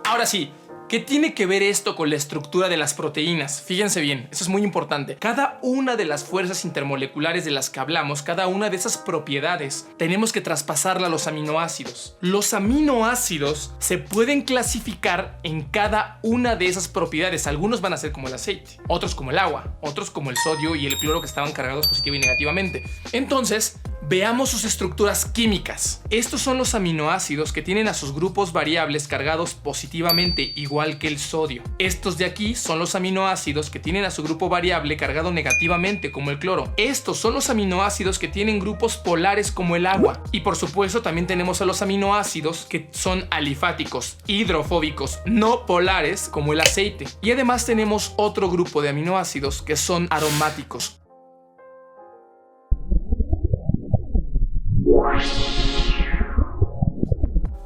Ahora sí, ¿qué tiene que ver esto con la estructura de las proteínas? Fíjense bien, eso es muy importante. Cada una de las fuerzas intermoleculares de las que hablamos, cada una de esas propiedades, tenemos que traspasarla a los aminoácidos. Los aminoácidos se pueden clasificar en cada una de esas propiedades. Algunos van a ser como el aceite, otros como el agua, otros como el sodio y el cloro que estaban cargados positiva y negativamente. Entonces, veamos sus estructuras químicas. Estos son los aminoácidos que tienen a sus grupos variables cargados positivamente, igual que el sodio. Estos de aquí son los aminoácidos que tienen a su grupo variable cargado negativamente, como el cloro. Estos son los aminoácidos que tienen grupos polares, como el agua. Y por supuesto también tenemos a los aminoácidos que son alifáticos, hidrofóbicos, no polares, como el aceite. Y además tenemos otro grupo de aminoácidos que son aromáticos.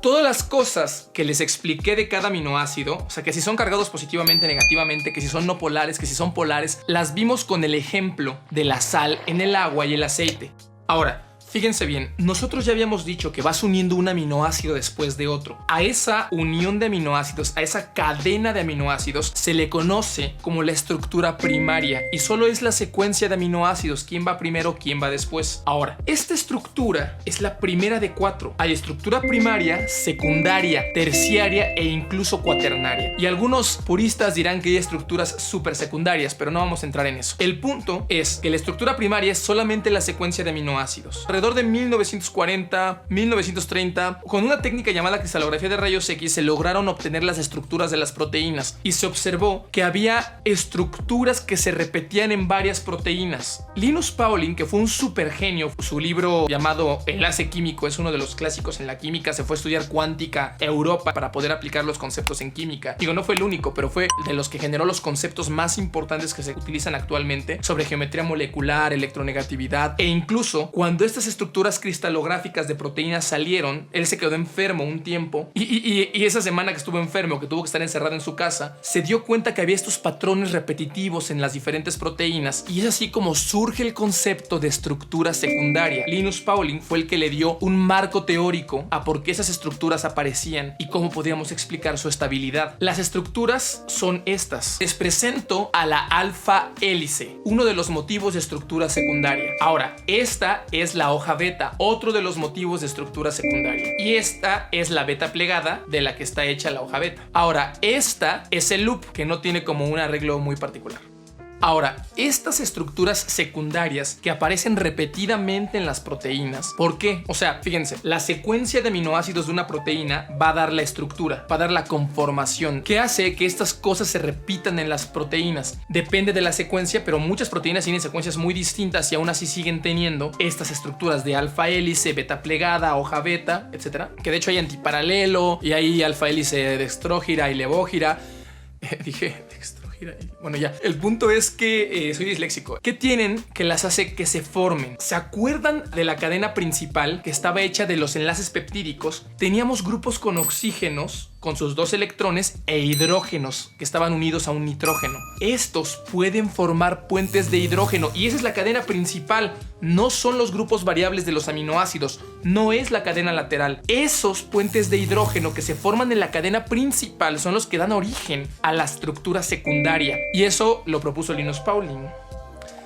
Todas las cosas que les expliqué de cada aminoácido, o sea, que si son cargados positivamente, negativamente, que si son no polares, que si son polares, las vimos con el ejemplo de la sal en el agua y el aceite. Ahora, fíjense bien, nosotros ya habíamos dicho que vas uniendo un aminoácido después de otro. A esa unión de aminoácidos, a esa cadena de aminoácidos, se le conoce como la estructura primaria y solo es la secuencia de aminoácidos, quién va primero, quién va después. Ahora, esta estructura es la primera de 4. Hay estructura primaria, secundaria, terciaria e incluso cuaternaria. Y algunos puristas dirán que hay estructuras super secundarias, pero no vamos a entrar en eso. El punto es que la estructura primaria es solamente la secuencia de aminoácidos. Alrededor de 1940, 1930, con una técnica llamada cristalografía de rayos X, se lograron obtener las estructuras de las proteínas y se observó que había estructuras que se repetían en varias proteínas. Linus Pauling, que fue un super genio, su libro llamado Enlace Químico es uno de los clásicos en la química. Se fue a estudiar cuántica a Europa para poder aplicar los conceptos en química. Digo, no fue el único, pero fue de los que generó los conceptos más importantes que se utilizan actualmente sobre geometría molecular, electronegatividad, e incluso cuando estas estructuras cristalográficas de proteínas salieron, él se quedó enfermo un tiempo y esa semana que estuvo enfermo, que tuvo que estar encerrado en su casa, se dio cuenta que había estos patrones repetitivos en las diferentes proteínas y es así como surge el concepto de estructura secundaria. Linus Pauling fue el que le dio un marco teórico a por qué esas estructuras aparecían y cómo podíamos explicar su estabilidad. Las estructuras son estas. Les presento a la alfa hélice, uno de los motivos de estructura secundaria. Ahora, esta es la hoja beta, otro de los motivos de estructura secundaria. Y esta es la beta plegada de la que está hecha la hoja beta. Ahora, esta es el loop, que no tiene como un arreglo muy particular. Ahora, estas estructuras secundarias que aparecen repetidamente en las proteínas, ¿por qué? O sea, fíjense, la secuencia de aminoácidos de una proteína va a dar la estructura, va a dar la conformación, que hace que estas cosas se repitan en las proteínas. Depende de la secuencia, pero muchas proteínas tienen secuencias muy distintas y aún así siguen teniendo estas estructuras de alfa hélice, beta plegada, hoja beta, etc. Que de hecho hay antiparalelo y hay alfa hélice dextrógira y levógira. Dije dextrógira. Bueno, ya. El punto es que soy disléxico. ¿Qué tienen que las hace que se formen? ¿Se acuerdan de la cadena principal que estaba hecha de los enlaces peptídicos? Teníamos grupos con oxígenos con sus 2 electrones e hidrógenos que estaban unidos a un nitrógeno. Estos pueden formar puentes de hidrógeno y esa es la cadena principal. No son los grupos variables de los aminoácidos, no es la cadena lateral. Esos puentes de hidrógeno que se forman en la cadena principal son los que dan origen a la estructura secundaria y eso lo propuso Linus Pauling.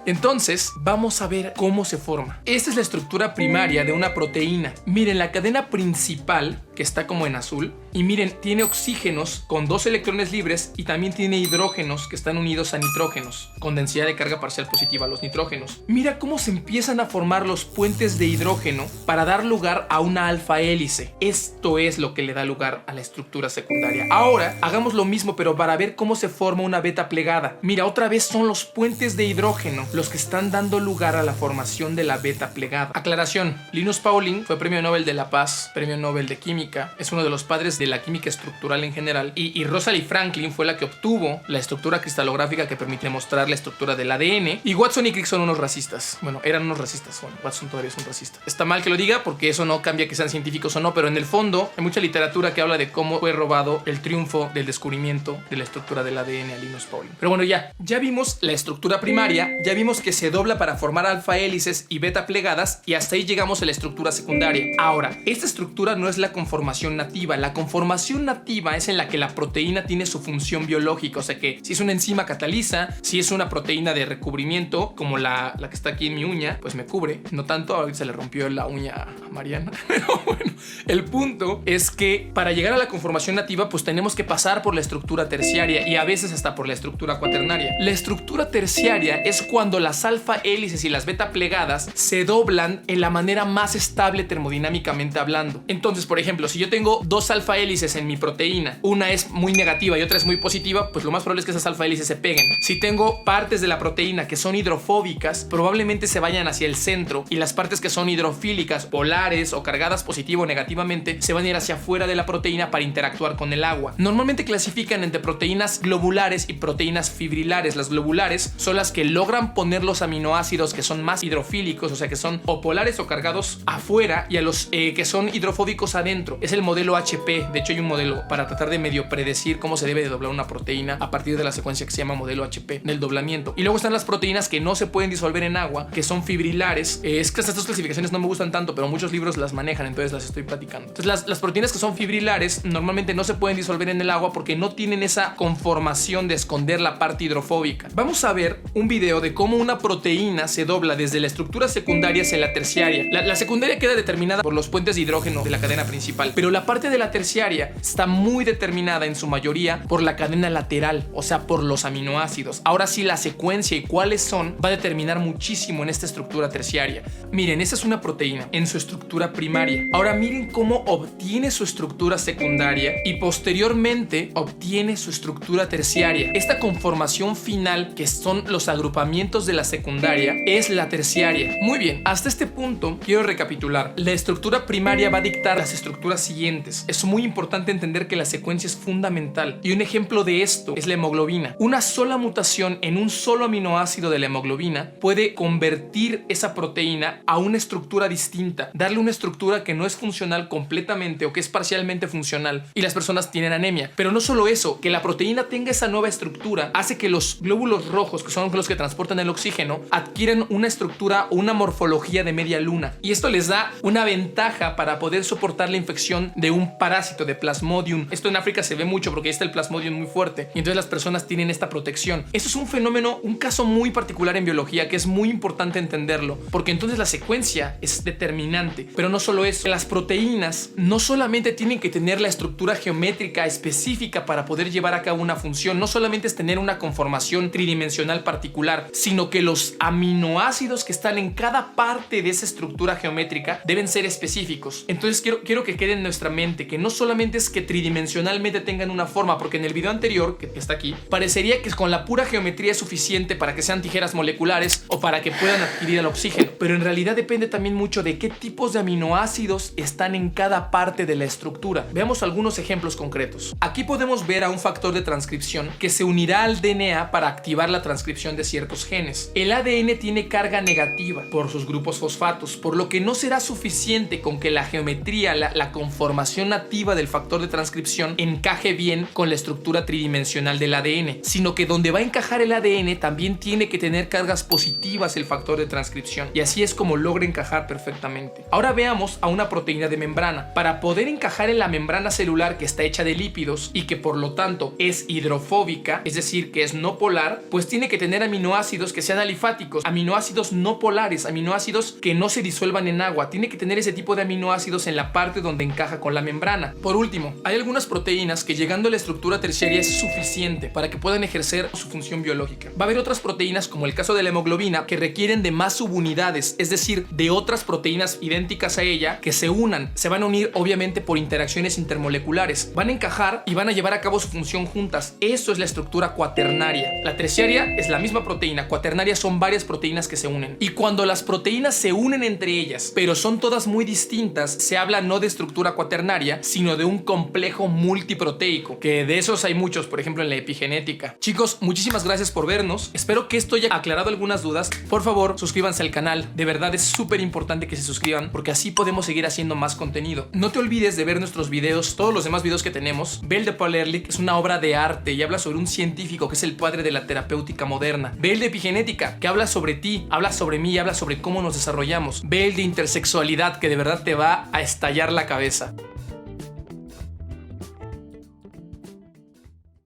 Entonces, vamos a ver cómo se forma. Esta es la estructura primaria de una proteína. Miren, la cadena principal, que está como en azul, y miren, tiene oxígenos con 2 electrones libres y también tiene hidrógenos que están unidos a nitrógenos, con densidad de carga parcial positiva, los nitrógenos. Mira cómo se empiezan a formar los puentes de hidrógeno para dar lugar a una alfa hélice. Esto es lo que le da lugar a la estructura secundaria. Ahora, hagamos lo mismo, pero para ver cómo se forma una beta plegada. Mira, otra vez son los puentes de hidrógeno los que están dando lugar a la formación de la beta plegada. Aclaración, Linus Pauling fue premio Nobel de la Paz, premio Nobel de Química, es uno de los padres de la química estructural en general, y Rosalind Franklin fue la que obtuvo la estructura cristalográfica que permite mostrar la estructura del ADN, y Watson y Crick son unos racistas. Bueno, eran unos racistas, bueno, Watson todavía es un racista. Está mal que lo diga porque eso no cambia que sean científicos o no, pero en el fondo hay mucha literatura que habla de cómo fue robado el triunfo del descubrimiento de la estructura del ADN a Linus Pauling. Pero bueno, ya vimos la estructura primaria, ya vimos que se dobla para formar alfa hélices y beta plegadas y hasta ahí llegamos a la estructura secundaria. Ahora, esta estructura no es la conformación conformación nativa. La conformación nativa es en la que la proteína tiene su función biológica, o sea que si es una enzima cataliza, si es una proteína de recubrimiento, como la que está aquí en mi uña, pues me cubre. No tanto, ahorita se le rompió la uña a Mariana. Pero bueno, el punto es que para llegar a la conformación nativa, pues tenemos que pasar por la estructura terciaria y a veces hasta por la estructura cuaternaria. La estructura terciaria es cuando las alfa hélices y las beta plegadas se doblan en la manera más estable termodinámicamente hablando. Entonces, por ejemplo, si yo tengo dos alfa hélices en mi proteína, una es muy negativa y otra es muy positiva, pues lo más probable es que esas alfa hélices se peguen. Si tengo partes de la proteína que son hidrofóbicas, probablemente se vayan hacia el centro, y las partes que son hidrofílicas, polares o cargadas positivo o negativamente, se van a ir hacia afuera de la proteína para interactuar con el agua. Normalmente clasifican entre proteínas globulares y proteínas fibrilares. Las globulares son las que logran poner los aminoácidos que son más hidrofílicos, o sea que son o polares o cargados afuera, y a los que son hidrofóbicos adentro. Es el modelo HP. De hecho hay un modelo para tratar de medio predecir cómo se debe de doblar una proteína a partir de la secuencia que se llama modelo HP del doblamiento. Y luego están las proteínas que no se pueden disolver en agua, que son fibrilares. Es que estas dos clasificaciones no me gustan tanto, pero muchos libros las manejan, entonces las estoy platicando. Entonces las proteínas que son fibrilares normalmente no se pueden disolver en el agua porque no tienen esa conformación de esconder la parte hidrofóbica. Vamos a ver un video de cómo una proteína se dobla desde la estructura secundaria hacia la terciaria. La secundaria queda determinada por los puentes de hidrógeno de la cadena principal, pero la parte de la terciaria está muy determinada en su mayoría por la cadena lateral, o sea, por los aminoácidos. Ahora sí, la secuencia y cuáles son va a determinar muchísimo en esta estructura terciaria. Miren, esa es una proteína en su estructura primaria. Ahora miren cómo obtiene su estructura secundaria y posteriormente obtiene su estructura terciaria. Esta conformación final, que son los agrupamientos de la secundaria, es la terciaria. Muy bien, hasta este punto quiero recapitular. La estructura primaria va a dictar las estructuras siguientes. Es muy importante entender que la secuencia es fundamental, y un ejemplo de esto es la hemoglobina. Una sola mutación en un solo aminoácido de la hemoglobina puede convertir esa proteína a una estructura distinta, darle una estructura que no es funcional completamente o que es parcialmente funcional, y las personas tienen anemia. Pero no solo eso, que la proteína tenga esa nueva estructura hace que los glóbulos rojos, que son los que transportan el oxígeno, adquieren una estructura o una morfología de media luna, y esto les da una ventaja para poder soportar la infección de un parásito, de Plasmodium. Esto en África se ve mucho porque ahí está el Plasmodium muy fuerte, y entonces las personas tienen esta protección. Eso es un fenómeno, un caso muy particular en biología que es muy importante entenderlo, porque entonces la secuencia es determinante. Pero no solo eso, las proteínas no solamente tienen que tener la estructura geométrica específica para poder llevar a cabo una función, no solamente es tener una conformación tridimensional particular, sino que los aminoácidos que están en cada parte de esa estructura geométrica deben ser específicos. Entonces quiero que quede en nuestra mente que no solamente es que tridimensionalmente tengan una forma, porque en el video anterior, que está aquí, parecería que con la pura geometría es suficiente para que sean tijeras moleculares o para que puedan adquirir el oxígeno, pero en realidad depende también mucho de qué tipos de aminoácidos están en cada parte de la estructura. Veamos algunos ejemplos concretos. Aquí podemos ver a un factor de transcripción que se unirá al DNA para activar la transcripción de ciertos genes. El ADN tiene carga negativa por sus grupos fosfatos, por lo que no será suficiente con que la geometría, la conformación nativa del factor de transcripción encaje bien con la estructura tridimensional del ADN, sino que donde va a encajar el ADN también tiene que tener cargas positivas el factor de transcripción, y así es como logra encajar perfectamente. Ahora veamos a una proteína de membrana. Para poder encajar en la membrana celular, que está hecha de lípidos y que por lo tanto es hidrofóbica, es decir, que es no polar, pues tiene que tener aminoácidos que sean alifáticos, aminoácidos no polares, aminoácidos que no se disuelvan en agua. Tiene que tener ese tipo de aminoácidos en la parte donde encaja con la membrana. Por último, hay algunas proteínas que llegando a la estructura terciaria es suficiente para que puedan ejercer su función biológica. Va a haber otras proteínas, como el caso de la hemoglobina, que requieren de más subunidades, es decir, de otras proteínas idénticas a ella que se unan. Se van a unir obviamente por interacciones intermoleculares. Van a encajar y van a llevar a cabo su función juntas. Eso es la estructura cuaternaria. La terciaria es la misma proteína. Cuaternaria son varias proteínas que se unen. Y cuando las proteínas se unen entre ellas, pero son todas muy distintas, se habla no de estructura cuaternaria, sino de un complejo multiproteico, que de esos hay muchos, por ejemplo en la epigenética. Chicos, muchísimas gracias por vernos. Espero que esto haya aclarado algunas dudas. Por favor, suscríbanse al canal. De verdad es súper importante que se suscriban, porque así podemos seguir haciendo más contenido. No te olvides de ver nuestros videos, todos los demás videos que tenemos. Ve el de Paul Ehrlich, es una obra de arte y habla sobre un científico que es el padre de la terapéutica moderna. Ve el de epigenética, que habla sobre ti, habla sobre mí y habla sobre cómo nos desarrollamos. Ve el de intersexualidad, que de verdad te va a estallar la cabeza.